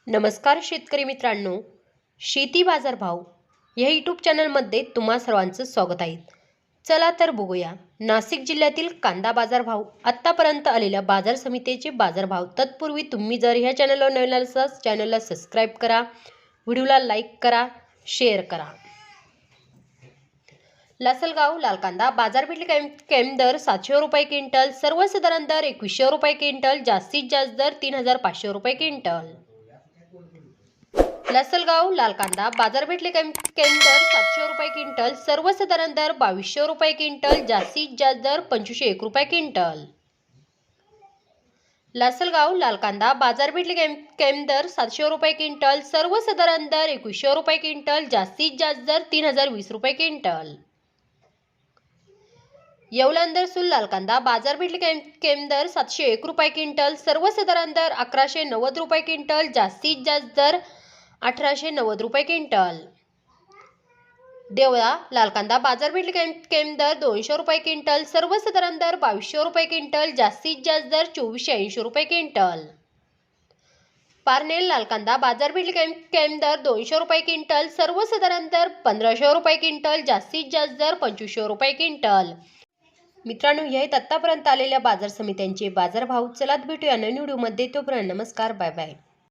नमस्कार शेतकरी मित्रांनो, शेती बाजारभाव या यूट्यूब चॅनलमध्ये तुम्हा सर्वांचं स्वागत आहे. चला तर बघूया नाशिक जिल्ह्यातील कांदा बाजारभाव, आत्तापर्यंत आलेल्या बाजार समितीचे बाजारभाव. तत्पूर्वी तुम्ही जर ह्या चॅनलवर नवीन असाल चॅनलला सबस्क्राईब करा, व्हिडिओला लाईक करा, शेअर करा. लासलगाव लाल कांदा बाजारपेठ कॅम्प दर 700 रुपये क्विंटल, सर्वसाधारण दर 2100 रुपये क्विंटल, जास्तीत जास्त दर 3500 रुपये क्विंटल. लासलगाव लाल कांदा बाजारपेठ कॅम्प दर 700 रुपये क्विंटल, सर्वसाधारण दर 2200 रुपये क्विंटल, जास्तीत जास्त दर 2501 रुपये क्विंटल. लासलगाव लाल कांदा बाजारपेठ कॅम्प दर 700 रुपये क्विंटल, सर्वसाधारण दर 2100 रुपये क्विंटल, जास्तीत जास्त दर 3020 रुपये क्विंटल. येवलांदर सुल लाल कांदा बाजारपेठ कॅम्प दर 701 रुपये क्विंटल, सर्वसाधारण दर 1190 रुपये क्विंटल, जास्तीत जास्त दर 1890 रुपये क्विंटल. देवळा लाल कांदा बाजारपेठ कॅम्प दर 200 रुपये क्विंटल, सर्वसाधारण दर 2200 रुपये क्विंटल, जास्तीत जास्त दर 2480 रुपये क्विंटल. पारनेर लाल कांदा बाजारपेठ कॅम्प दर 200 रुपये क्विंटल, सर्वसाधारण दर 1500 रुपये क्विंटल, जास्तीत जास्त दर 2500 रुपये क्विंटल. मित्रांनो, हे आहेत आत्तापर्यंत आलेल्या बाजार समित्यांचे बाजारभाव. चला भेटूया नवीन व्हिडिओमध्ये. तोपर्यंत नमस्कार, बाय बाय.